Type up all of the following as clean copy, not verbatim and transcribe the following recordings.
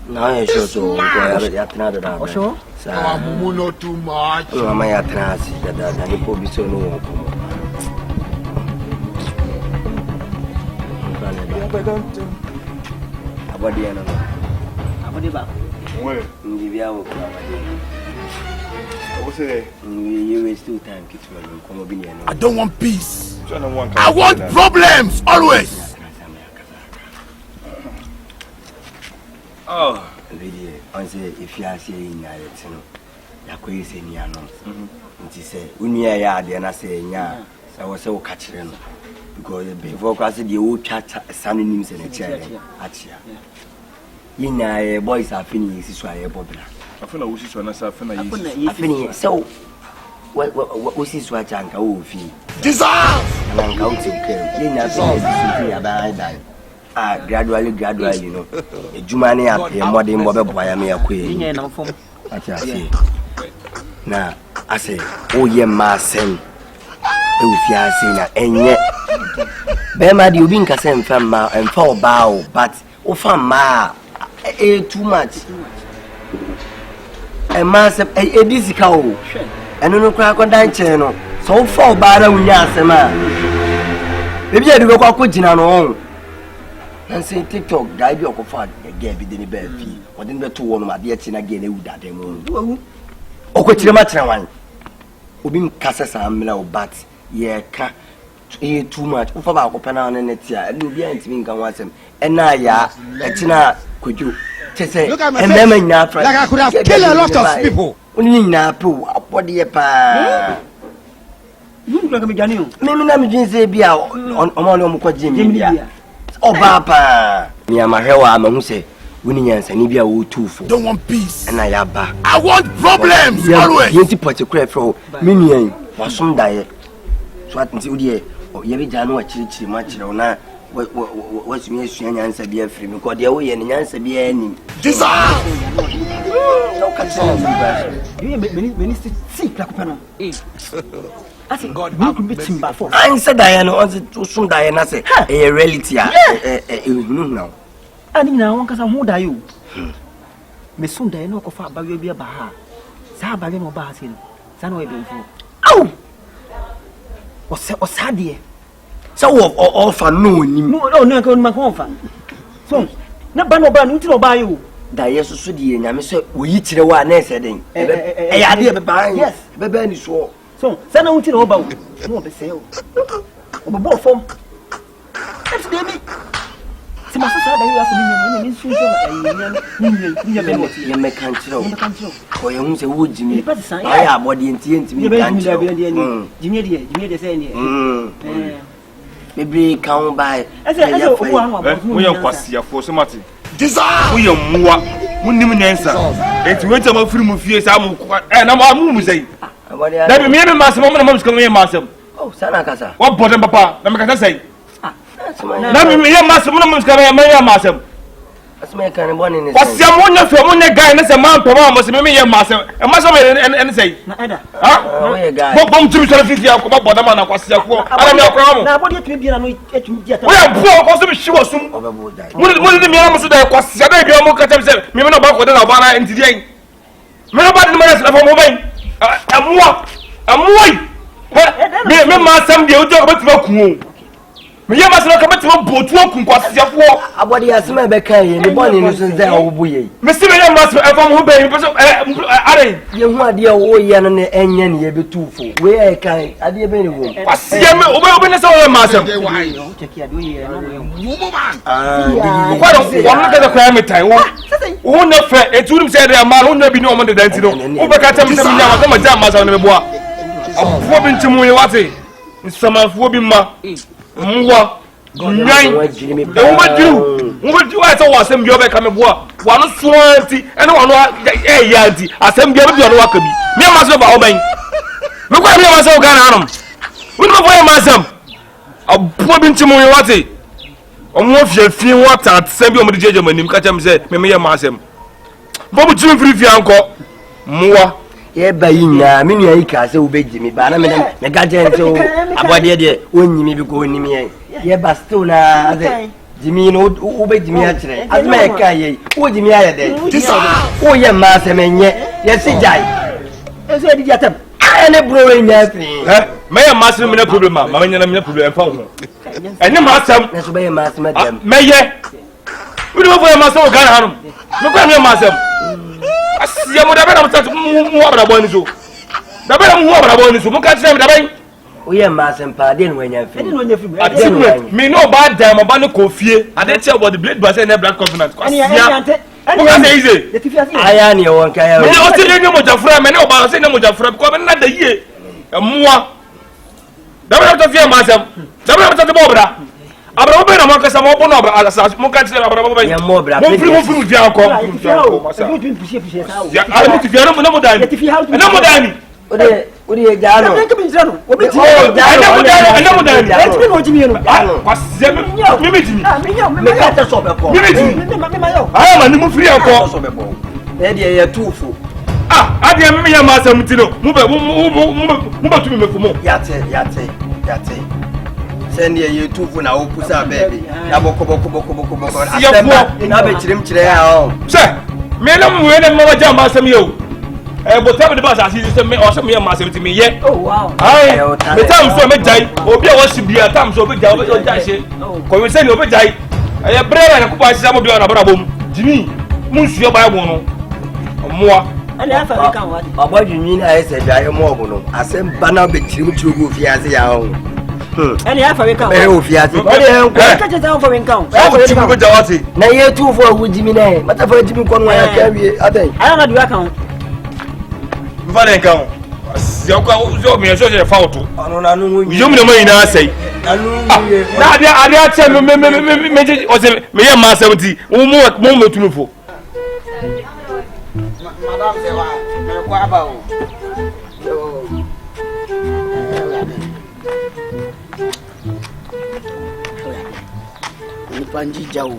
Now I show so another. Sure. Not too much. Oh, my atrás, that the poor be so no. About the end. Where? What's it? You waste 2 times. I don't want peace. I want problems always. Oh, lady, I say if you are saying ya, you know, ya kwa say ni ano. Nti say unia ya de na say nya, say wo say wo ka kire no. Because before class the wo twa sanu nim say na chair achia. Yina boys are fini isi so aye bobla. Afuna wo siso na sa afuna yi. Afini so wo siso acha nka wo fi. Dissolve. Na nka wo tinke. Yina fi ya bye. Gradually, you know. A Jumani up here, modern Bobby Boyami, a queen. What I say. Now, I say, oh, yeah, my son. If you are saying, and yet, Bema, you been Cassam from Ma and 4 bow, but oh, from Ma, too much. And Master, a busy cow, and no crack on that channel. So 4 bar, we are, man. Maybe I do go quitting on. And say TikTok, guide your coffee, gave it in a bed fee, or then the 2 on my dear chin again, would that demo. Oh, quit your match one. Ubin Cassas and Milo, but yeah, too much. Of about open on and it's ya, and you be answering once him. And now, yeah, Tina, could you say, and then like I could have killed a lot of people. Only Napu, what dear pa. You look at me, Daniel. Maybe I'm just say, be out on Jimmy. Oh, Papa! Near my hair, I'm who say, winning and Sanibia Otoo. Don't want peace. And I want problems always. You put a crap for Minion, or some diet. So I can see you, or you know what you much or not. What's me and answer be a free because the way and answer be any. Dissolve! No concern. You minister sick like a I think God will be him by force. I said Diana was to soon Diana say a reality. Now. I mean, now, because I'm who are you? Miss Sunda, no coffee by your beer baha. Sabah no basin. Sanway before. Oh! Or Sadia. So, all for no, no, my home. So, not ban or ban until buy you. Diana Sudi and I said, we eat the one next setting. Yes, the band is so. So, send out to about more the sale. Of a ball form. That's Demi. See, my sister, you make country. For your own, would Jimmy, I have body and TNT. Jimmy, saying, maybe come by. We are Passia for some matter. Dissolve! We are more. Wouldn't even answer. It's winter of film of years. I'm saying. Let me mean my mom's coming, Master. Oh, Sanacasa. What bottom, Papa? Let me say. Let me hear Master Mom's coming, my master. That's my kind of one in it. What's your one for one guy and a man, Papa, must be your master, and must and say, what bomb to 50 of bottom and across your wall? I don't know. Now, what do you be? We are poor, also she was soon. What did the man say? Was Saturday, you look at himself, maybe not about what I and today. Nobody knows about I'm white. Me master, you talk about me. Me must not come to boat walking past your wall. About the asthma became the bonny nuisance there. Mr. Master, I'm hoping you want the old yan and the onion ye be too full. Where I can, I did any room. I see him open us all, Master. Why don't take care of you? Why don't you want to get a climate time? Who never fair? It wouldn't say a man who never be no one to dance. Over Catam, I'm a jam as on the bois. I'm hoping to move what it's some of Wobima. Mwa nine the woman do I saw some job come aboard 120 and one yanti asem bia bi ono waka bi me ma so ba oban me kwa me ma so ga na anom we no boy ma sam abo bi ntimu we wate omo fiafie wata asem bi omo de jeje manim ka cham se me ye ma sam bo bu timi free fi anko mwa ye bayina me nua yi ka se wo beji mi ba na me ga je nso abode de onyimi bi ko onyimi ye ba still na ade Jimmy no ube Jimmy actually. As my kaye, who Jimmy I did. Oh, yeah, master, man, yes, Jai. I said, get up. I am blowing yes. May a master in a problem, my name problem. And the master, that's why master, madam. May ye. We don't have a master of Ghana. Look at your master. I see a mother more about you. The better more about you. Look at them. We are master and pardon when you're finished. Me no bad damn about no coffee. I didn't tell about the blade but I never black covenant. I am your one. I was telling you what a friend, and about saying what a friend, because another year. A more. The better to fear myself. The better to the Bobra. I'm open a market some open over as a smoke and say about more brother. I want to get no more than if you have no more than. What do you got? I am a new free alcohol. They are too full. I didn't mean a master Mutino. Move to me for more. Yate. Send you two for now, Pusa baby. Naboko. Sir, Madam, when a mother jam master you. But tell me the boss as he said, me or some young master to me yet. Oh, wow. I, the time so many, or be a should be a time so big, or dash it. Come and send you over die. I have bread and a couple of some of you on a brabum. Jimmy, Monsieur by one more. And I thought I can't watch. What you mean? I said, I am more. I sent Banner between two Fiazia. And I thought I can't. Oh, Fiazia. Catch it down for income. Now you're too for would Jimmy name. But I've Jimmy Conway, I carry a day. I don't know the account. Father count. You me a social fault. You mean I say. Now they are telling me or say me a master 70 more to move for. Madame Sewa, quite about. Panji Joe.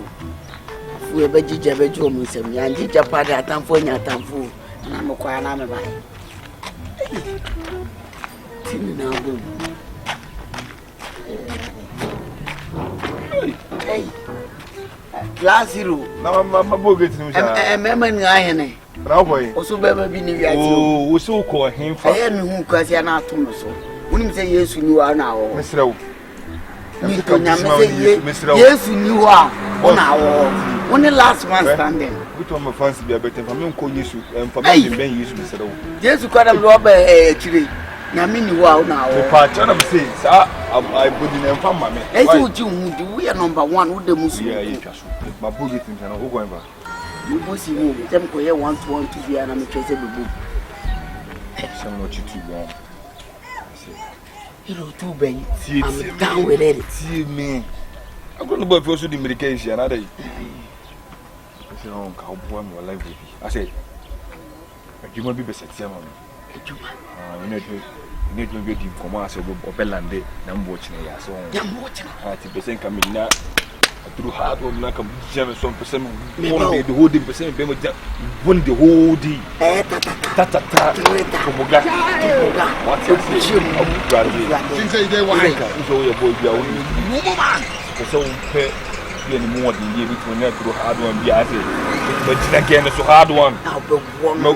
We have a jijab jomus and Jija Pada Tamfonia Tamfu, and I'm a quiet animal. Hey, last year, my book gets him. a memon iron. Also, baby, we so call him for him who cause you're not too so. Wouldn't say yes, you are now, Mr. Yes, you are 1 hour. Only last one standing. Which one my fancy be a better for me, call you and for me, being used, Mr. Yes, you got a robber tree. Yamini wow now. The part of saying, sir, I put in them from my man. As you do, we are number one with the Muslim. My book is in China. Who going back? You must see them for here want to be an amateur book. Some what you too long. You know, too bad. I'm down with it. See me. I'm going to buy for the medication another day. I said, oh, cowboy, my life with you. I said, you want to be better, Simon. You need to be in commerce or Bellande, and watching a so. I'm watching 30% coming now. Through hard work, like a generous 1%, the whole day, percent, won the whole day. Tata, what's your more than you between that through hard one. Be at it, but again, it's a hard one. No,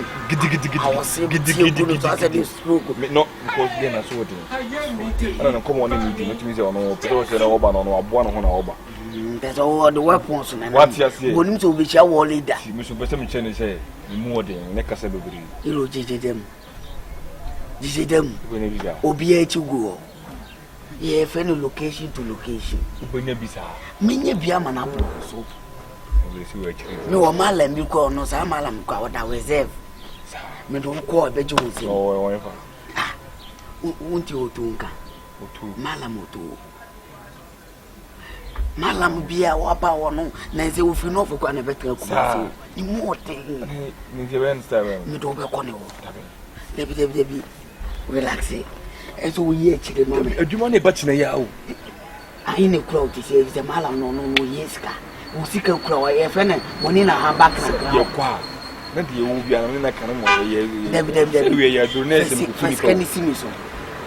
not because then I saw it. I don't know, come on, anything, which means I know, but I said, Oba, or one on Oba. That's all the weapons. What's your say? Going to be your wall leader. Mr. Besson Chen say, more than neck as everybody. You GG them. GG them. Obia to go. Yeah, any location to location. When you be sir. Many be a man up. No, Malam, you call no Samalam, what I reserve. Me don't call a bedroom. Oh, whatever. Ah, won't you to Malam Otoo? Malam be a wapa or no, Nancy will feel no for one better. Immortal. You don't be on Debbie, relaxing. As we actually, do you want a butcher? I in a crowd to say the Malam no yeska. Who seek a crow, a friend, one in a back. Your qua. Not the old young Cannon. Debbie, we are doing this. Can you see me so?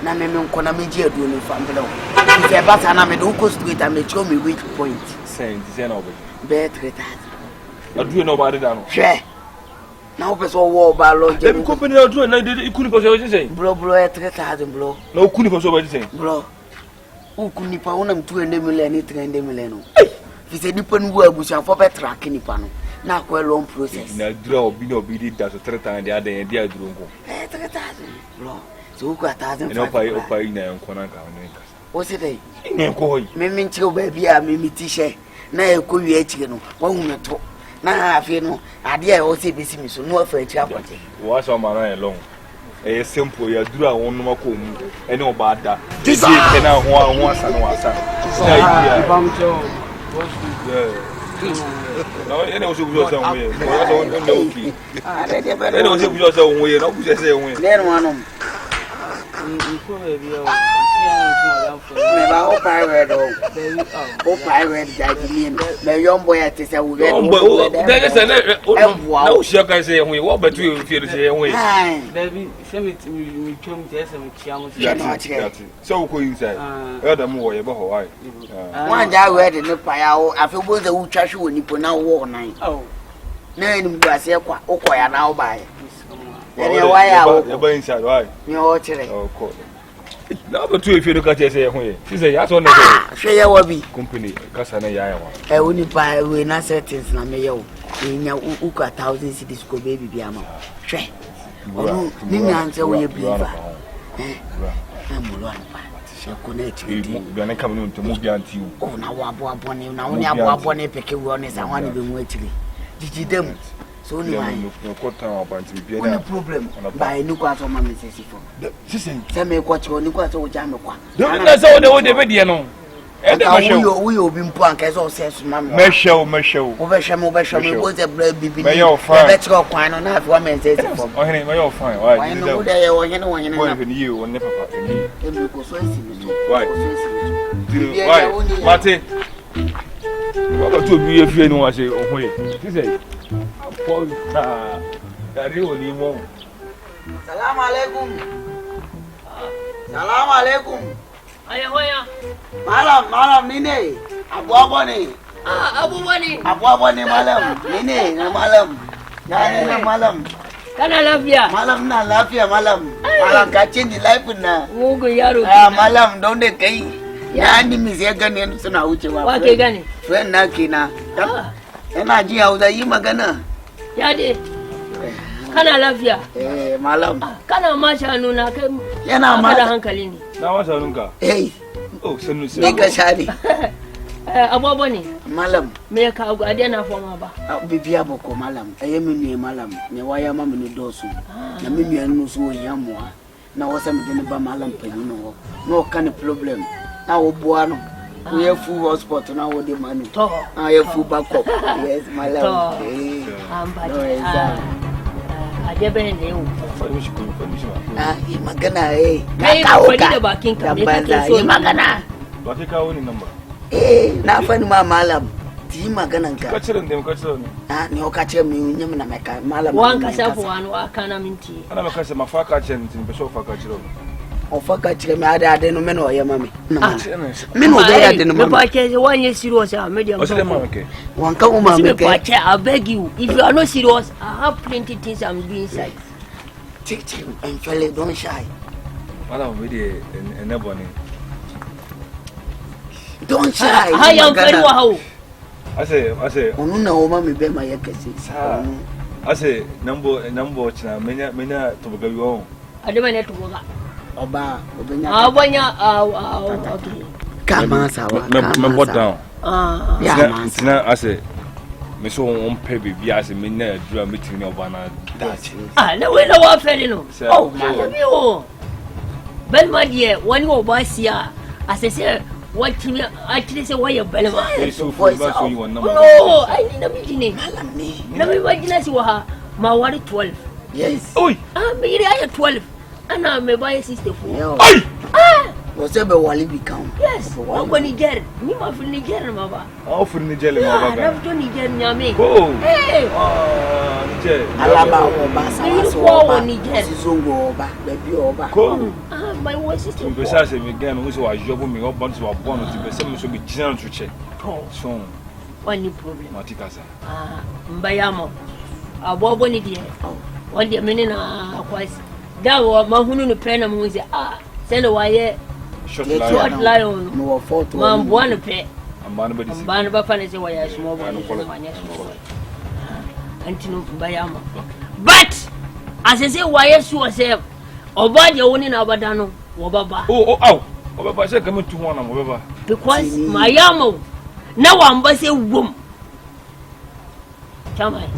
na me nkona me ji adu ni family se ba sa na me do ko street and me show me weak point say na obi be 3000 adu no ba de da no hwe na o peso wo ba lo je e company adu na de ikuni po so say bro 3000 bro na okuni po so ba say bro ukuni pa una mtu ende million 300 million fi se dipo nwu abusia fo be track ni pa no na ko long process na dura obi na obi da so 3000 de adan de aduru nko 3000 bro so ko 1000 no pa ina nko na ka no nkasa o se dai ne ko hoyi me nchi ba bia me mitishe na e ko wi achi no wa hu me to na afi no ade a o se besi mi so no afa achi akote wa so ma na long e simple ya dura won no ko mu ene oba da je na ho asa no asa na idea no ene o se bujo sa won ye o so on no ki ene o se bujo sa won ye no bujo sa won ye le no anom me ba o pirate o pirate judge me young boy at say we there is na o share kan say won ye wo betu e fie say won ye Baby, send me chum to some chiamo. so ko inside e da mo wo ye ba ho why one ja we de ne pa ya o afebo ze wo twahwe woni po na wo nan na ni mu ase kwa okoya na wo ba ye ene why ya wo e ba inside why ni o chere oh ko na ba tu e fie do ka che say won ye fi say ya so ne hwe ye wa bi company kasa na ya ya wa e woni pa we na settings na me ye o nya uka 1000 cedis ko baby bi ama hwe onu ni nyanze wo ye believer amulwa pa se connect bi na kam no ntemu bi anti o na wo abo ne na wo ni abo ne peke wo ne sa hwane be mu akiri jijidem so ni wan ko tan abanti bi no problem ba ni kwa so ma me sesi fo sisen se me ko che ni kwa so wo ja me kwa na se wo de be de no e de ma show wo yo bi mpo an ka so se so ma me me show wo be hwe me bo ze bra bibi me yo fine be tro kwan no na afwa me sesi fo o hene me yo fine why why no wo de ye wo hene na ni you won ne papa ni e bi ko so esi ni why mate wa to bi e fie ni wa se ohun ye ti say Paul dari oni mo Salam alaikum. Salam alaikum. Aya hoya. Malam ni ne. Abu ni. Abu ni malam. Ni ne na malam. Ya ni na malam. Kana lafiya? Malam na lafiya malam. Malam ka change life na. Mugu yaro. Malam don da kai. Ya ni mi sai gane suna wucewa. Wa ke gane? Friend na kina. Ina ji Hausa yi magana. Ya de. Kana lafiya? Malam. Kana ma shanu na kai. Yana ma da hankali ne. na wa shanun ka oh sanu sai ni ka shari abubuwa ne malam me ka agu ade na foma ba bibiya boko malam ayemi ni malam ne waya mama ni dosu na mimi anu so yamwa na wasa me ne ba malam panino no kan problem na wo boano we full hotspot na wo de manu to ye full backup yes malam ade ben ne u yi magana kai ko da bakin ka me kake so yi magana ba kai kawo ni number na fani ma malam ti maganan ka kaciran da kaciran ni o kaciran mi nyam na meka malam wan ka safu wan wa kana minti ana maka se mafaka chen tin be so faka ciran o faka ciran mi ada no me no ya mami me no ga ya no mami ba ke wan ye serious a medium o se mama ke wan ka uma me ke I beg you if you are not serious I have plenty things I'm doing inside take and felle don't shy madam we dey enabone don't shy I am very well ase onu na o mami be ma yakase ase nambo china menya to buga yo adema ne to buga oba obenya abanya okay kama sawa me bot down ya man tina ase me so on pay bibi ase menya adura meeting ne oba na dachi na we na wa feli no oh mi o Birdman die wani oba sia asese what actually say why you Birdman so voice so you want number no I need a meeting na me wajina si wa ma wari 12 yes oi me iri ay 12 ana me buy 64 oi você be wali bi count yes o ko Niger ni ma fi Niger ma ba o fi Niger ma ba na fi Niger nyame oh eh Alaba oba sama Zongo oba baby oba. My voice is besides me again who so job me up but so born to be say me so be giant to check. So one problem. Matika sa. Mbayamo. Abobo ni die. One day me na kwasi. Da wo mahunu no pɛ na mo say send why short lion. No photo. Man buano pɛ. Ambana ba fa ne say why small boy. Antino mbayamo. But as I say why sure say oba je woni na abada no wo baba. Obaba say come to one am obaba. Because mayamo na wamba say wom. Chamai.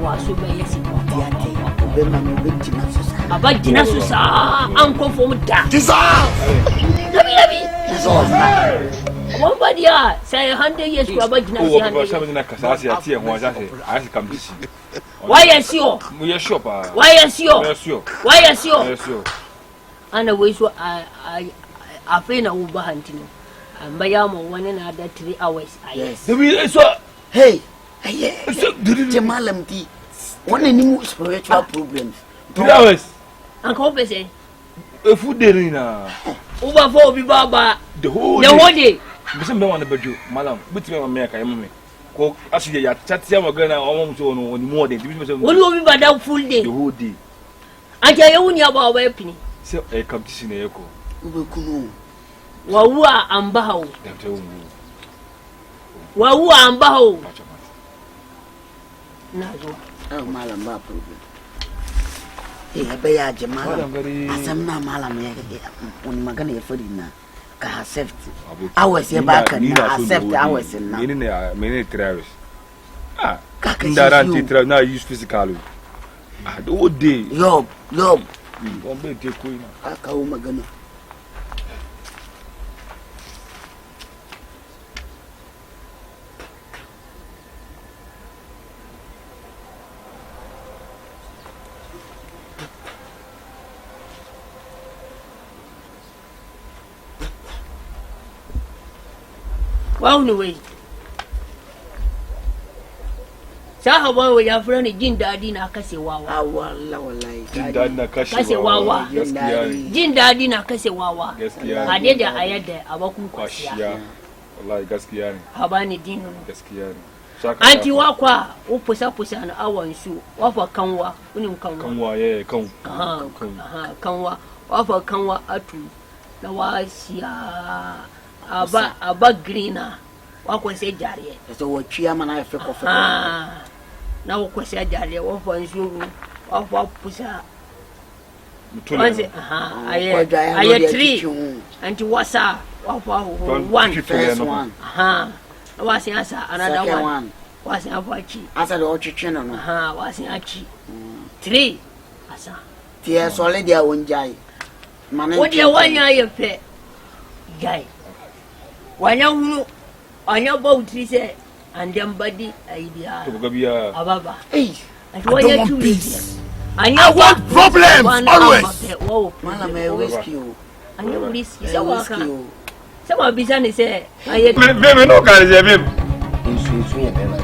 Waso be yesi ko Diate. Obema no be tinasusa. Abagina so sa anko fo da. Tisa. Labi. One body say 100 years ko abagina si 100. Obaba na kasa si ati e ho aja say I see come this. Why is you? We are sure pa. Why is you? Why is you? Yes you. Ana we so I feel na uba hantino. Mbayamo 1 another 3 hours. Yes. So Hey. Jemalam ti. One any spiritual problems. 3 hours. Uncle say A food day na. Uba for bi baba. The whole day. Bisi me wan bedu malam. Bitime ma me ka yemme. Ko asiye ya chatia magana awon so no oni more than bisi me. Woni obi bada full day. The whole day. Anja ye wuni aba oba pini. Say e competition e ko. Ube kunu. Wawu amba hawo. Dante wo. Wawu amba hawo. Na zo. Malam ba problem. Be ya jemalam. Asam na malam ya oni magana ya fadi na ka accept. Hours ya ba kan na accept hours na. Mini 3 hours. Ndaran titra na use physical. The whole day. Yob. Won be take ko ina. Aka o magana. Wow no way. Saha boy we ya friend jin dadi na kase wawa. Wallahi. Jin dadi na kase wawa. Jin dadi na kase wawa. Gaskiya. Ade da ayada abakun kwashiya. Wallahi gaskiya ne. Habani dinu. Gaskiya ne. Anti wakwa upusa na awan su wafa kanwa unin kanwa. Kanwa ye kan. Kanwa wafa kanwa atu na wasiya aba greener wako se jare so wo twa mana efe kofe na wo kwese jare wo fo nsuru wo fo pusa mutule aye 3 anti wasa wo fo 1 first one wasi asa another one wasi afachi asa do chichi no wasi achi 3 asa tie solid ya wonjai mana wo dia wanya ye pe guy wanya hunu anya boutri se andem body idea to go biya ababa I don't want problems always. Mala me rescue. Anya risky sawaka sama bizani se aye me no kan se me Nsu ye bema.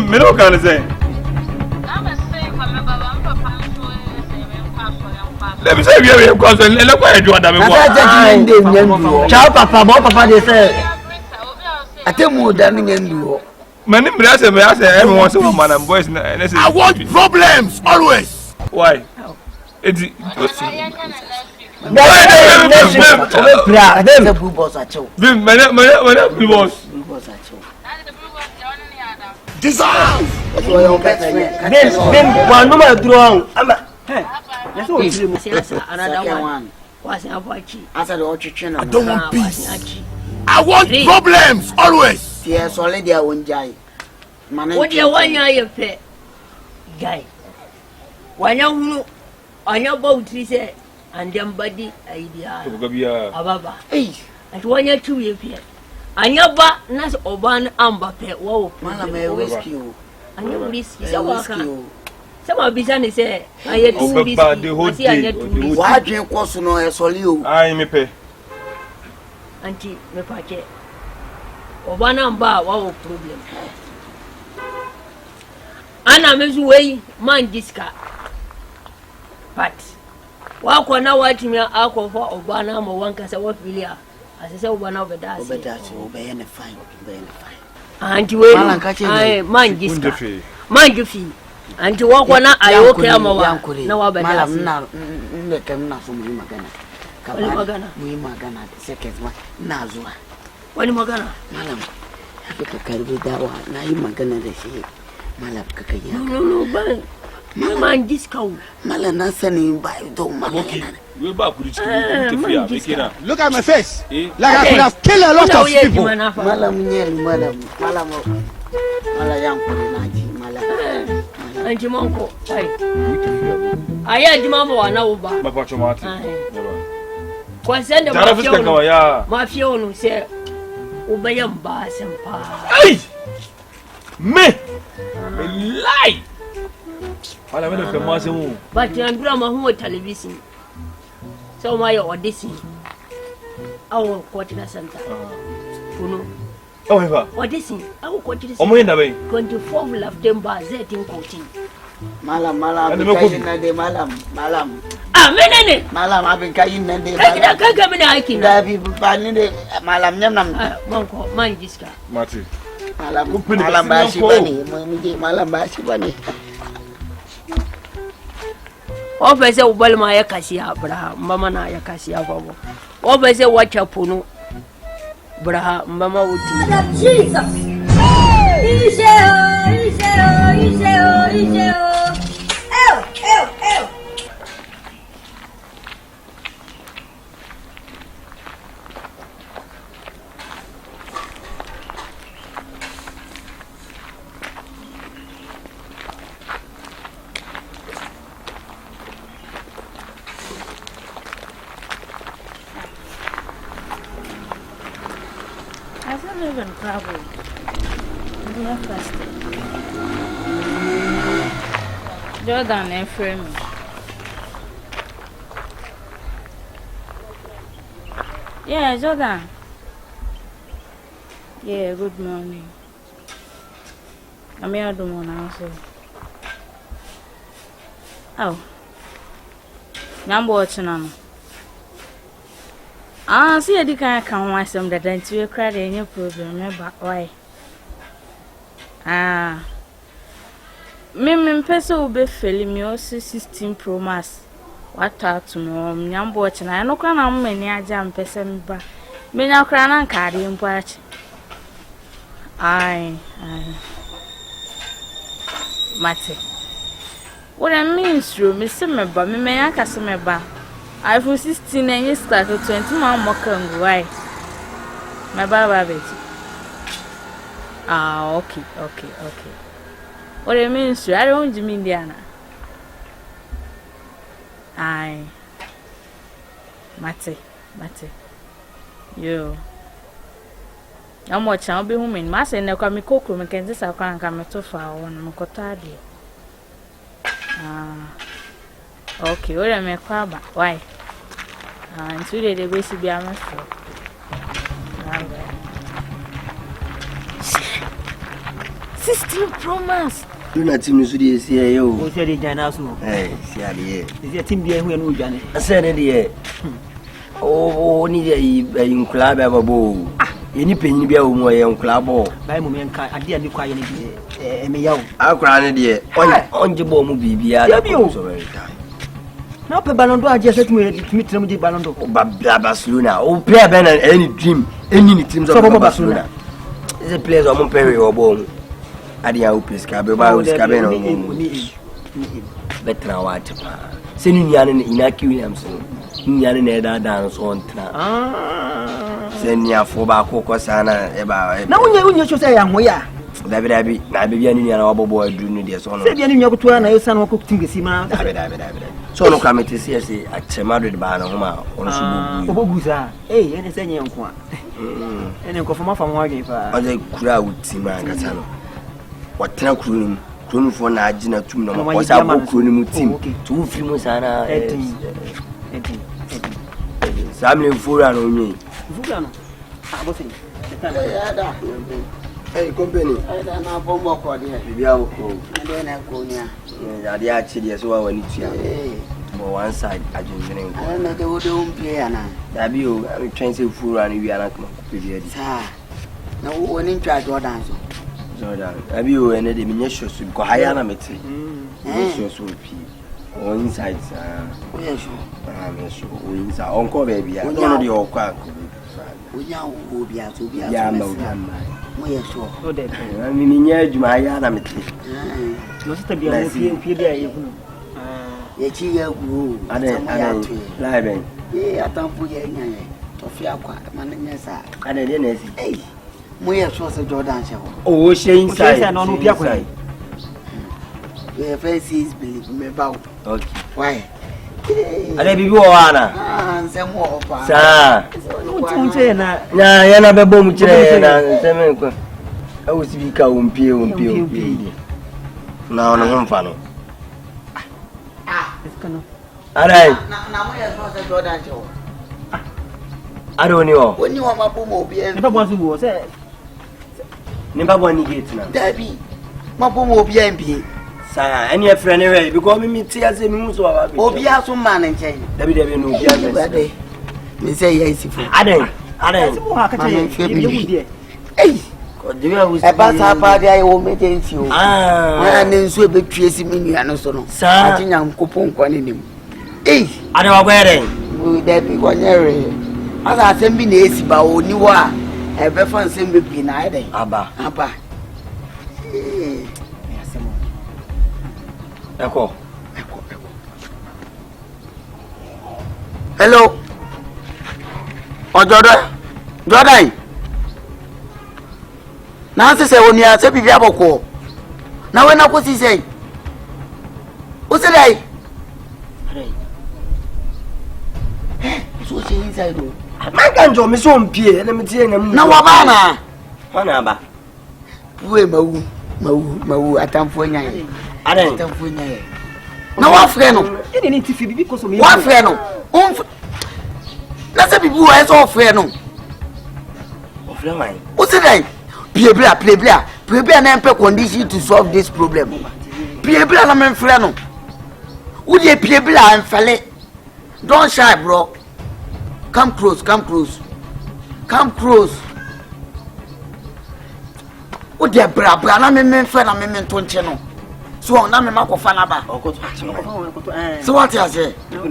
Me no kan se let me say we are because le kwa edu ada me bo Ciao papa de say atemu da ni ndu mani mira se me ase everyone say man and boys na say I want problems always. why edi the blue boss acho bim mane blue boss Dissolve. so your best friend Bim wa no ma duro ama yes o tiri mu siasa another one wasi afachi asa do chichi no I don't want peace. I want problems always. tie solid ya wonjai mana wo dia wanya ye pe guy wanya hunu anya boutri se andem body idea to go biya ababa ati wanya tu ye pe anya ba na oban amba pe wo mala me rescue anya risky sawaka sama bizani se aye tu risky anya tu risky wa dwen koso no e soli o ai me pe anti me pache oban amba wo problem ana mezu wei man diska but wa ko na wati mi akofo obana mo wanka se wa filia asese obana obeda obeyene fine anti we ai man diska man jufi anti wa ko na ayo ke amawa na wa beda malam na ndekem na so mu magana kabana mu magana seconds na zuwa wani magana malam ka karbi dawa na yi magana da shi malam ka kai no ba man discount malam na sani ba to okay we ba ku cikin tafiya me kina Look at my face. Like I could have killed a lot of people. malam nyel malam yang ko na ji malam anti monko ai aya di mama wa na uba ba pa chomati ko sende Jara fuska kawa ya mafia onu se ubayan ba sempa ai me lie ala me no ma se mu but andura ma hu television so ma ya odisi awo kwatina center kuno oh eva odisi awo kwatina omo yenda be 24 September 13 malam kai de malam menene malam abin kai nan de kaga mene aiki na da bi ba ni de malam nyam nam manko man diska mati malam ba shi bane mu je malam ba shi bane ofese ubalma ya kasi Abraham mama na ya kasi afabo ofese wacha punu Abraham mama uti Jesus even travel. No first. Jordan and frame. Yeah, Jordan. Yeah, good morning. I'm here doing also. Oh. I'm watching on. See, I can't count some that until you cry in your problem. Remember why? Me person will be feeling me also 16 Pro Max. What out to me? I'm watching. I know can I'm many a jam person, but me now crying and carrying watch. Aye. Mate. What I mean is true, Mr. Member, me may I cast me back. iPhone 16 and you start to 20 more can why? My baba baby. Okay. What I mean is true, I don't mean Indiana. Aye. Mate. Yo. I'm watching, I'll be home in Mass and I'll come to cook room and can just come to far on Mokotadi. Okay, what am I crab? Why? And today the way to be a master. 16 Pro Max. Do not seem to see you. What's your Jana? Hey, see, is your team being who Johnny? I said it. Oh, need a club ever bow. Any penny be a young club or by moment. I didn't require any. I'll cry an idea on the bomb be so very time. Now, Balondo, I just let me meet them with Balondo. Basluna, oh, play Ben and any dream, any teams of Basluna. It's a place of Montpellier or Bone. Adia Upis Cababa, Cabeno, better now. What? Sending Yan and Inaki Williamson, Yan and Eda dance on. Send ya for Bacocosana about. Now, when you should say, I'm where. David, I be any other boy doing this on. Say, any of 2 and I son of cooking the Sima. So, no come to see at Madrid Banoma on Subuza. Eh, anything young one. And then go from off from working for other crowd, Sima Casano. What tell crew for Najina to no was our crew team. 2 films and 18. Sammy Furan on me. Furan. I was Hey, company. I don't know Bongo called here. Maybe I will call. And then I go near. They actually as well when it's one side. I don't drink. I don't know the wood don't play now. That be you. I'm trying to fool and we are not prepared. No one in charge or dance. Jordan, I be you and the miniatures to go higher. I'm at or inside, Yes, sure. Inside, Uncle baby. I don't know the old quack. we now will be out to be Yeah, out. no, Sure. Oh, that. I mean, yeah, you my anamity. Your sister be a few days. Yet you grew. I didn't lie. Yeah, I don't put your name. Toffee, man, I didn't. Hey, we are sure to Jordan. Oh, she inside. No, no, Piaco. Your face is believe me about. Okay. Why? I didn't be Wahala. Ah, some more. Sir, yeah, you're not a boom chair and I was speak out on Pio. Now, no fun. Ah, All right, now we are sure to Jordan. I don't know. When you want my boom, Never once who was it. Never one get now. Debbie, my boom will be MP. Sir, and your friend anyway, because me tears a moose or Obia some man and chain. Debbie, no, Me say yes, if I don't. Hey, a pass up party, I will make you. Ah, and then so be tracing me and so. Sir, I think I'm coupon calling him. Hey, I don't wear will there be one area? As I send me the AC, but only one. A reference in the pin, Abba. Echo. Hello. Oh, Jordan. Nancy say when you are saying Biaboko. Now when I was saying, what's it like? So she inside. My can't miss on Pierre, let me tell you. Now, Wabana. Wanaba. Where Mau, at Tamfonia. I don't. No one friend. You didn't need to because of me. One friend. Let's be who has all friend. What's it like? Play an ample condition to solve this problem. Play and friend. Would you play and fell? Don't shy, bro. Come close. Would you bra? I'm friend. I'm in so on, I'm a mark of Fanaba. So what I say? Did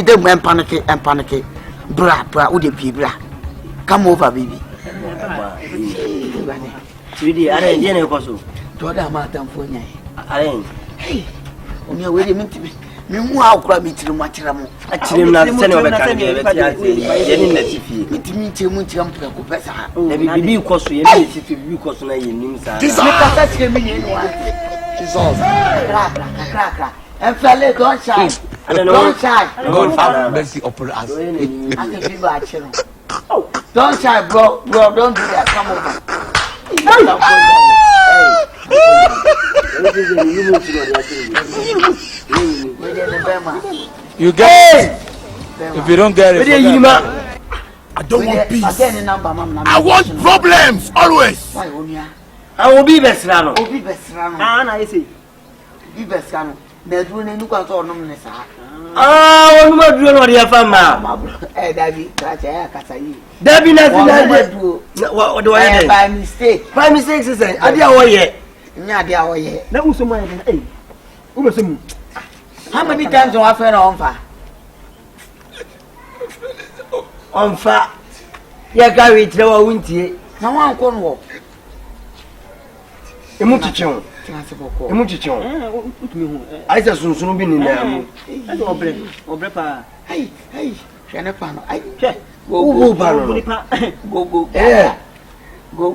them and panic. Bra, would you be bra? Come over, baby. Sweetie, I didn't know. Daughter, Madame Fournier. I ain't. Hey, on your way to meet me. Meanwhile, grab me to the Matramo. Actually, I'm not sending over and fell don't shy. I don't know. God have mercy upon us. Don't shy, bro. Don't do that. Come over. You get it. If you don't get it, I don't want peace. I want problems always. I will be best now. I say, be best. There's one in the ah, one more drill on your farm. Debbie, what do I by mistake? By mistake, sister. I did all yet. that was so much. Hey, who was him? How many times do I feel on fire? On fire. Yeah, carry it. Now, winty. Now, I'm going to walk. A mutuchon. A mutuchon. I just soon been in there. Or brepa. Hey, Shanapano. Go. Yeah. Go.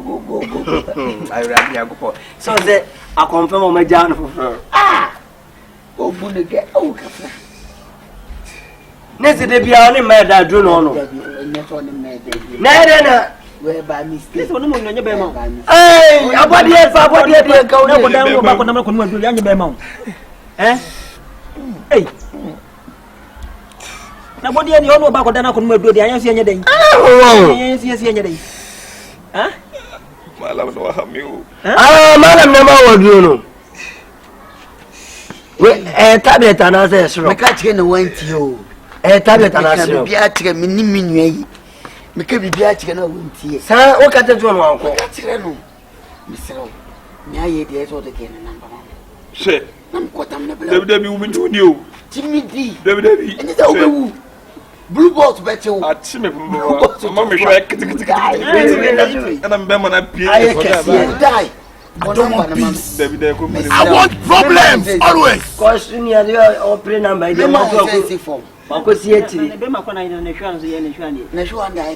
I rather go. So that I confirm on my journal. Go, get. Oh, next day be only mad I do no. Nada. Whereby mistake. Hey, about the go down back on the young Bemon. Eh? Hey. Nobody any know about the Nakon do the answer any day. Yes, any day. Huh? Malam no hamiu. Malam na ma wodu no. Tablet ana say sro. Me ka chike no wanti o. Tablet ana sro. Bia chike me ni minua yi. Me ka bibia chike na wanti. Sa o ka tetu no anko. Ka chike no. Me sro. Me aye de so de ke na number 1. She. Nam ko tam na bela. Debi wo bintu ni o. Timidi. Debi. Eni sa obewu. Blue balls beche o. Ati me blue balls. Mama me show kiti. Ana mbema na pie. I don't want peace. I want problems always. Cause you need to pray number. Me ma ko say form. Mako si etiri. Be ma ko na ina na hwan so ye na hwan ye. Na hwan da ai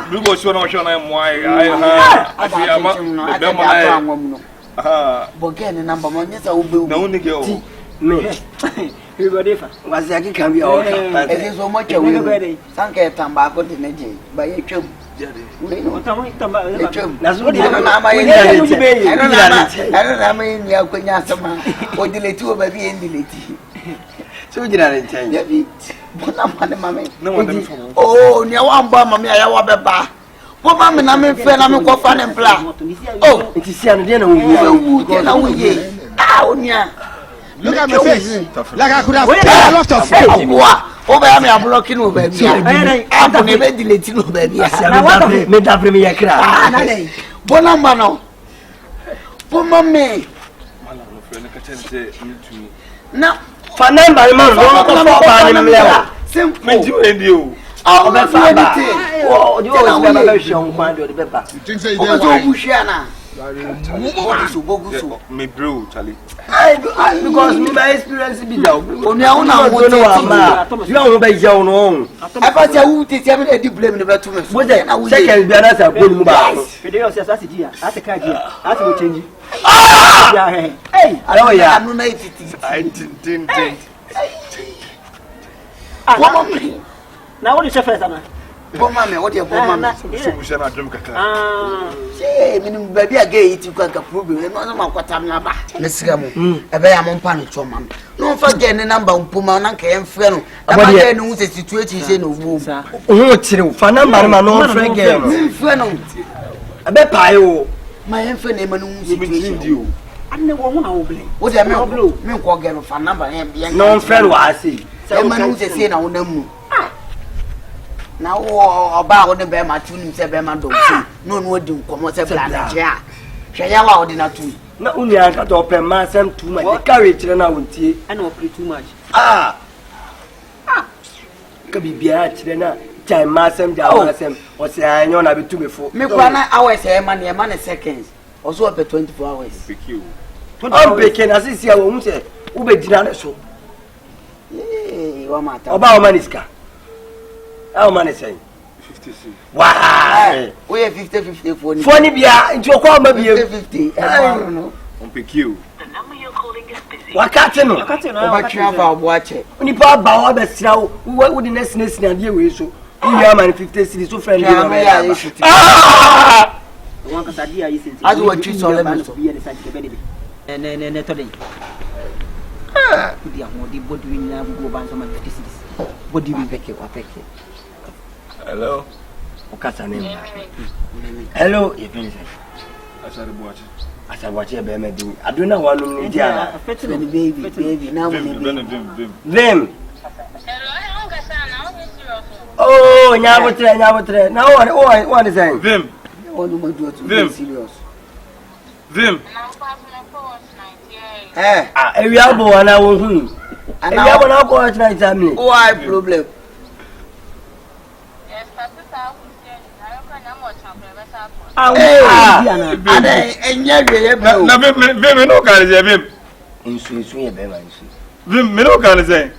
Blue balls show na mo ai ha. Afi ama. Be mo na. Ah. Bogen number mo nyesa obewu. Na woni ke o. Me. Everybody fa. Was ya ki kan bi o. Ese so mo chewe. Sanke tamba ko de neje. Ba ye twem. Na so de na ma ye ni. Ano na ma ye ni akwanya asema. O dileti o ba bi en dileti. so jira re nchen. Ya bi. Bona ma ne ma me. Na won dem so. Oh, ni wa mba ma me aya wa beba. Bo ma me na me fe na me ko fa ne mpla. Oh, Nti si anu de na wo wu de na wo ye. Ah, onia. Look at my face. Like I could have a lot of food. Over me, I'm blocking no baby. I'm never deleting no baby. Me da premi ya kra. Bonamba no. Bomame. Na fa number man no ko fo ba ni mlewa. Simple. Me ju endi o. Oh, be fa ba. O di o be ba hwe nkwan de o be ba. You think say you dey dey why? Bushia na. Boguso. Me bro, Charlie. Because me by experience be down. Oni a una wo no ma. You won be jaw no. Aba ja wu te se me dey blame ne beto me. Bo je second bi ana sa bonu mu ba. Fede yo se asase dia, ase ka dia, ase mo change. Ya he. Alo ya. Anu na ititi. I tin. Bomame. Na wo de se first ana. Bomame, what dey bomame? So bu shana drum kaka. Say, me baby again it kwa ka problem. No ma kwata na ba. Mesika mo. Ebe ya mo mpa no choma. No fa ge ne number mpoma na nka emfre no. Aba ge ne hu se situation se no wo. Oho chire fa number ma no friend girl. Emfre no. Ebe pae o. Ma emfre na ma no hu situation. Anne wo hu na wo ble. Wo de me ko ge no fa number em bia. No friend wa ase. Se ma no se na wo na mu. Na wo oba wo ne be ma tunu se be ma do tu no no odi nkomo se bla na je a hwe ya wa wo de na tu na uni anka to pe ma sem too much the courage na wontie ana wo play too much ka bibia kire na time ma sem ja ma sem o se anyo na betu befo me kwa na hours e ma na seconds o so pe 24 hours Pick you. on peke na sisi a wo hu se wo be dina na so wa mata oba o maniska how many say 56. Wow. We have 50 phone. Phone bia nti okwa ma bia 50. On pick you. Wakati no. Oba twa ba obo ache. Oni pa ba wa be sira wo di next na de we so. We are man 50 cities so friend no ya won ka sadia yi senti. As we treat all them so. Ne to den. Di amodi body win na go ban so man 50 cities. Body win peke wa peke. Hello. Okasa name. Hello, you finish. Asabuachi be me din. Aduna wanu ni dia. Baby now we Vim. Oh, nyabotre. Now what is saying? Vim. Onu ma do to serious. Vim. Ewi abo ana wo hu. Ewi abo na ko na examine. Why problem? Ada enya wiye bro. Na vim no kan je vim. Insu ye be ma insu. Vim me no kan je.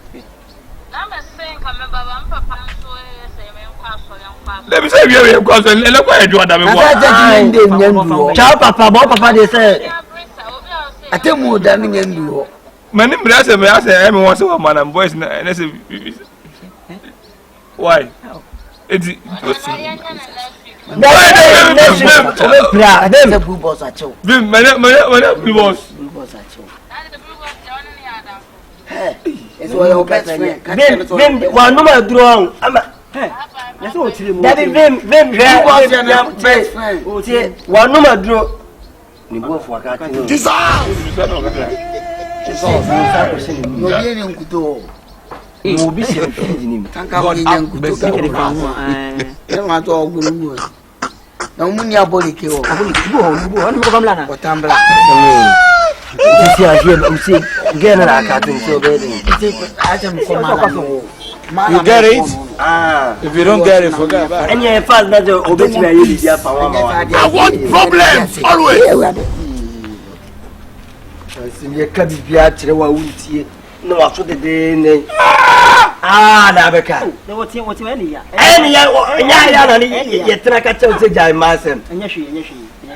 Na me sen ka me baba papa so se me nkwa so ya nkwa. Let me say we kwa so le kwa edu ada me bo. Asa je ndi nyandu. Cha papa de say. Atemu da ni nyandu. Mani mra se me ase me won se wa man boys na say why? Edi blue boss acho. Vim mane blue boss. Blue boss acho. And the blue was the only other. It's your best friend. Vim wa no ma duro ama. na so otire mu Daddy vem best friend tie wanu maduro ni bofu akati no no bien nkuto mo bi se fiji ni tanka ko nyen nkuto ka ko e ma to oguru na umuni aboli ke o bo ani ko famla na o tambla si ajel usi gena na akati so be ni acha mkoma You get it? If you don't get it, forget about it. And you fast that you obey me, you be there for 1 hour. I want problems always. You can't be here to the wuntie. No, I saw the day. Na beka. na woti wani ya Any ya ni yetra ka tell say jai masem. enya hwe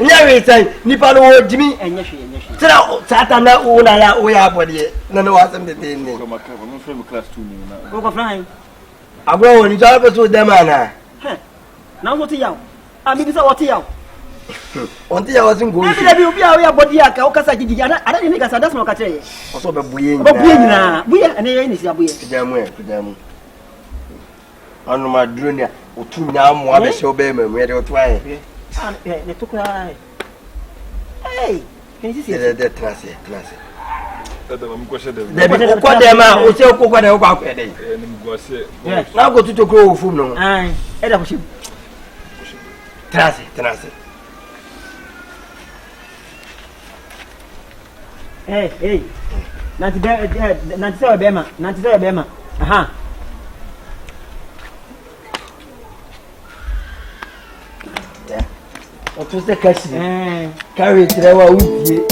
Nya we say nipa no wo jimi. enya hwe Tira sata na una ya o ya bode. Na no wasem de day ni. Come from class 2 ni na. ko fran Agwo woni ja be so dem ana. na woti yaw a mi bisa woti yaw Onti ya wasin go. e bi obi a ya body aka o kasa gigi ada ni kasa das no ka tire Oso be buye ba buye nyina buye ene ye ni si abuye Kujamu. Anu maduro ni otu nya mo abe se obe memu e de otu aye. ne to kura hey can you see De trase. Dada mam ko shede. De bi ko de ma o se ko de ko akwa de. Ni mgo se. Na go tuto ko o fum no. ai e da ko shi Trase. hey nanti se bema aha O tu se kashi. Carry tire wa udie.